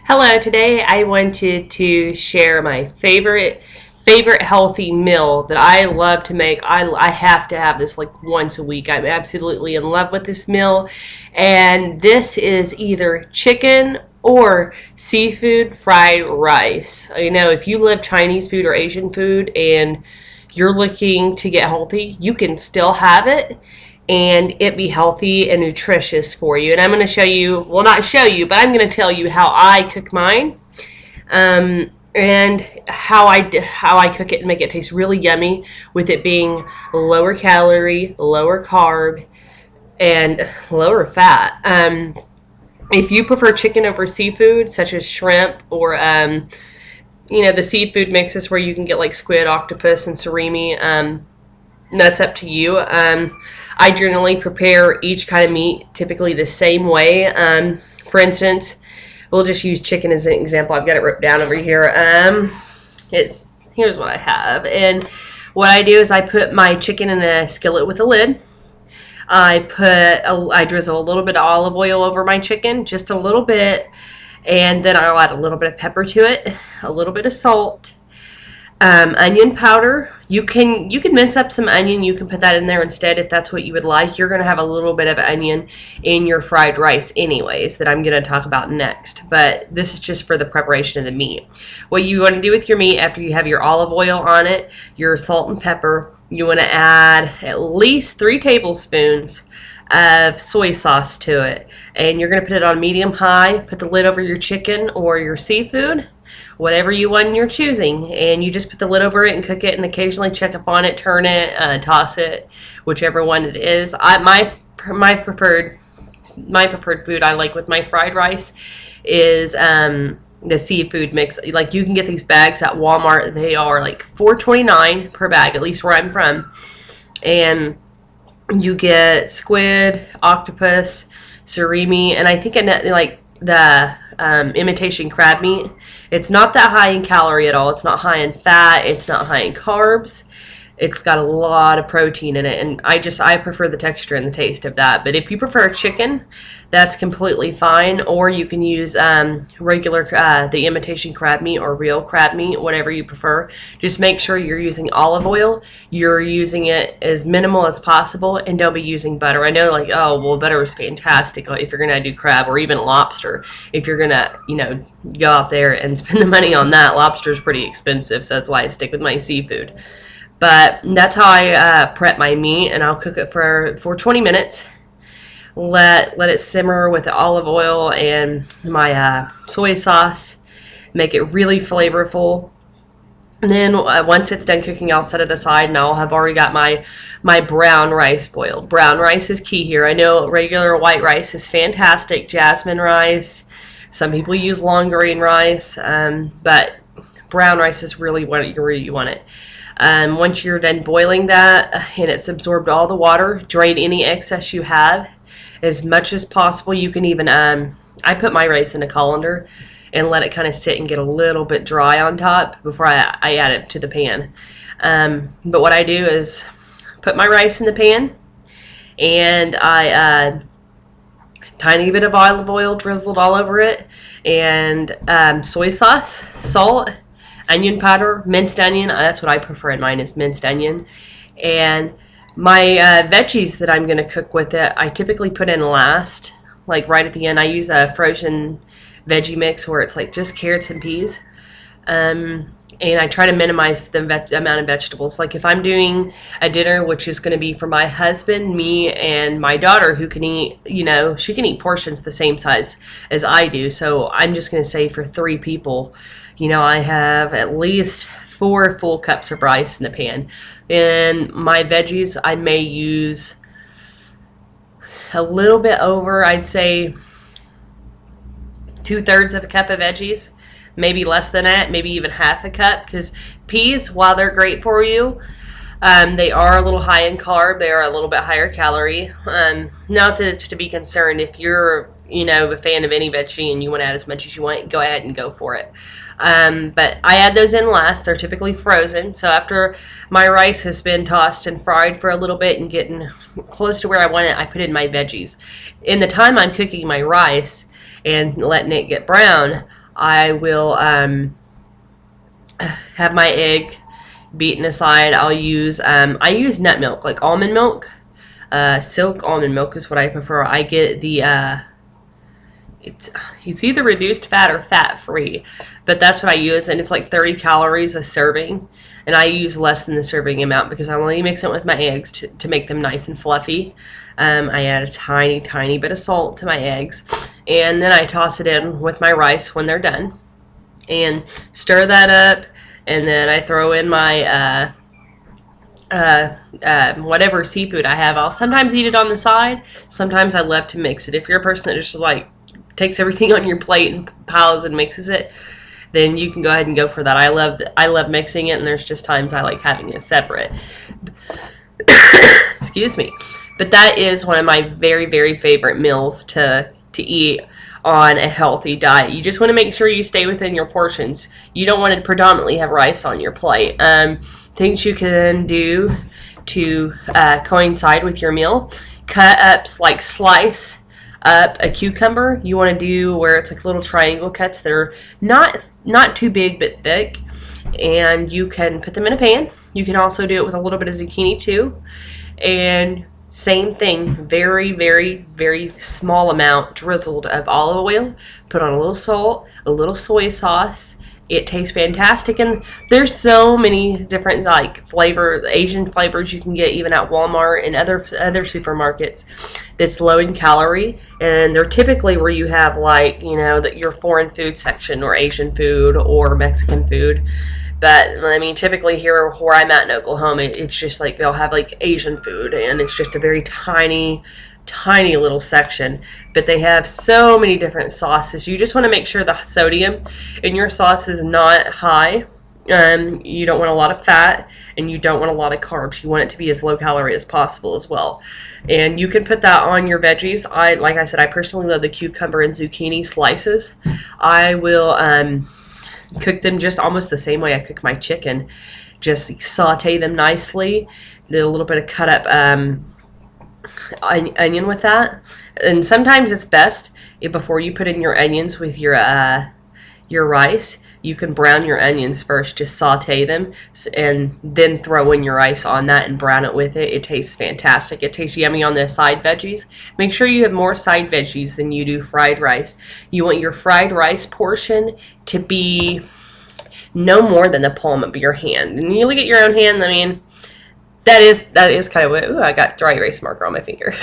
Hello, today I wanted to share my favorite healthy meal that I love to make. I have to have this like once a week. I'm absolutely in love with this meal. And this is either chicken or seafood fried rice. You know, if you love Chinese food or Asian food and you're looking to get healthy, you can still have it and it be healthy and nutritious for you. And I'm going to show you, well, not show you, but I'm going to tell you how I cook mine, and how I cook it and make it taste really yummy, with it being lower calorie, lower carb, and lower fat. If you prefer chicken over seafood, such as shrimp or the seafood mixes where you can get like squid, octopus, and surimi. That's up to you. I generally prepare each kind of meat typically the same way. For instance, we'll just use chicken as an example. I've got it written down over here. Here's what I have, and what I do is I put my chicken in a skillet with a lid. I drizzle a little bit of olive oil over my chicken, just a little bit, and then I'll add a little bit of pepper to it, a little bit of salt, onion powder. You can mince up some onion. You can put that in there instead if that's what you would like. You're going to have a little bit of onion in your fried rice anyways, that I'm going to talk about next. But this is just for the preparation of the meat. What you want to do with your meat after you have your olive oil on it, your salt and pepper, you want to add at least 3 tablespoons of soy sauce to it. And you're going to put it on medium high. Put the lid over your chicken or your seafood, whatever you want you're choosing, and you just put the lid over it and cook it, and occasionally check up on it, turn it, toss it, whichever one it is. My preferred food I like with my fried rice is the seafood mix. Like, you can get these bags at Walmart. They are like $4.29 per bag, at least where I'm from, and you get squid, octopus, surimi, and I think like the imitation crab meat. It's not that high in calorie at all. It's not high in fat. It's not high in carbs. It's got a lot of protein in it, and I prefer the texture and the taste of that. But if you prefer chicken, that's completely fine. Or you can use regular the imitation crab meat or real crab meat, whatever you prefer. Just make sure you're using olive oil. You're using it as minimal as possible, and don't be using butter. I know, like, oh well, butter is fantastic if you're gonna do crab or even lobster. If you're gonna go out there and spend the money on that, lobster is pretty expensive, so that's why I stick with my seafood. But that's how I prep my meat, and I'll cook it for 20 minutes. Let it simmer with the olive oil and my soy sauce. Make it really flavorful. And then once it's done cooking, I'll set it aside, and I'll have already got my brown rice boiled. Brown rice is key here. I know regular white rice is fantastic, jasmine rice. Some people use long grain rice, but brown rice is really where you want it. Once you're done boiling that and it's absorbed all the water, drain any excess you have as much as possible. You can even, I put my rice in a colander and let it kind of sit and get a little bit dry on top before I add it to the pan. But what I do is put my rice in the pan, and I tiny bit of olive oil drizzled all over it, and soy sauce, salt, onion powder, minced onion. That's what I prefer in mine, is minced onion. And my veggies that I'm going to cook with it, I typically put in last, like right at the end. I use a frozen veggie mix where it's like just carrots and peas. And I try to minimize the amount of vegetables. Like if I'm doing a dinner, which is going to be for my husband, me, and my daughter, who can eat, she can eat portions the same size as I do. So I'm just going to say for 3 people, I have at least 4 full cups of rice in the pan. And my veggies, I may use a little bit over, I'd say 2/3 of a cup of veggies. Maybe less than that, maybe even half a cup, because peas, while they're great for you, they are a little high in carb. They are a little bit higher calorie. Not to be concerned. If you're, a fan of any veggie and you want to add as much as you want, go ahead and go for it. But I add those in last. They're typically frozen. So after my rice has been tossed and fried for a little bit and getting close to where I want it, I put in my veggies. In the time I'm cooking my rice and letting it get brown, I will have my egg beaten aside. I use nut milk, like almond milk. Silk almond milk is what I prefer. I get the it's either reduced fat or fat free, but that's what I use, and it's like 30 calories a serving, and I use less than the serving amount because I only mix it with my eggs to make them nice and fluffy. I add a tiny bit of salt to my eggs, and then I toss it in with my rice when they're done and stir that up, and then I throw in my whatever seafood I have. I'll sometimes eat it on the side. Sometimes I love to mix it. If you're a person that just like takes everything on your plate and piles and mixes it, then you can go ahead and go for that. I love mixing it, and there's just times I like having it separate. Excuse me. But that is one of my very favorite meals to eat on a healthy diet. You just want to make sure you stay within your portions. You don't want to predominantly have rice on your plate. Things you can do to coincide with your meal: cut ups, like slice up a cucumber. You want to do where it's like little triangle cuts that are not too big but thick, and you can put them in a pan. You can also do it with a little bit of zucchini too, and same thing, very small amount drizzled of olive oil. Put on a little salt, a little soy sauce. It tastes fantastic, and there's so many different like Asian flavors you can get even at Walmart and other supermarkets that's low in calorie, and they're typically where you have like, you know, your foreign food section or Asian food or Mexican food. But I mean, typically here where I'm at in Oklahoma, it's just like they'll have like Asian food, and it's just a very tiny little section. But they have so many different sauces. You just want to make sure the sodium in your sauce is not high. You don't want a lot of fat, and you don't want a lot of carbs. You want it to be as low calorie as possible as well. And you can put that on your veggies. Like I said, I personally love the cucumber and zucchini slices. I will cook them just almost the same way I cook my chicken. Just saute them nicely. Did a little bit of cut up onion with that. And sometimes it's best if before you put in your onions with your rice, you can brown your onions first. Just saute them and then throw in your rice on that and brown it with it. It tastes fantastic. It tastes yummy on the side veggies. Make sure you have more side veggies than you do fried rice. You want your fried rice portion to be no more than the palm of your hand. And you look at your own hand, I mean, that is kind of what, ooh, I got dry erase marker on my finger.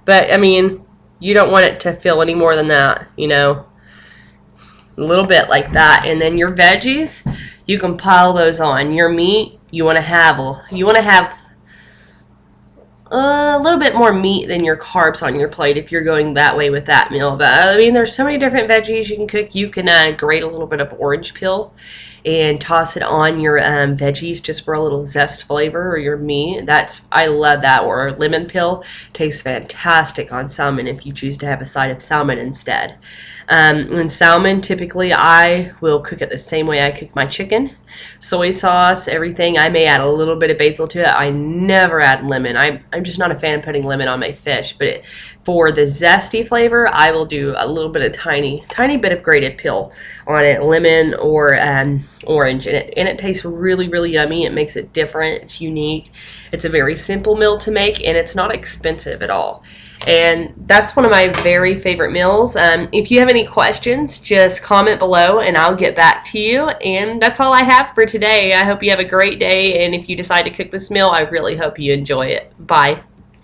But I mean, you don't want it to fill any more than that, you know. A little bit like that. And then your veggies, you can pile those on. Your meat, you want to have a little bit more meat than your carbs on your plate if you're going that way with that meal. But I mean, there's so many different veggies you can cook. You can grate a little bit of orange peel and toss it on your veggies just for a little zest flavor, or your meat. I love that. Or lemon peel tastes fantastic on salmon if you choose to have a side of salmon instead. And salmon, typically I will cook it the same way I cook my chicken. Soy sauce, everything. I may add a little bit of basil to it. I never add lemon. I'm just not a fan of putting lemon on my fish. But for the zesty flavor, I will do a little bit of tiny bit of grated peel on it, lemon or orange, and it tastes really yummy. It makes it different. It's unique. It's a very simple meal to make, and it's not expensive at all. And that's one of my very favorite meals. If you have any questions, just comment below and I'll get back to you. And that's all I have for today. I hope you have a great day, and if you decide to cook this meal, I really hope you enjoy it. Bye.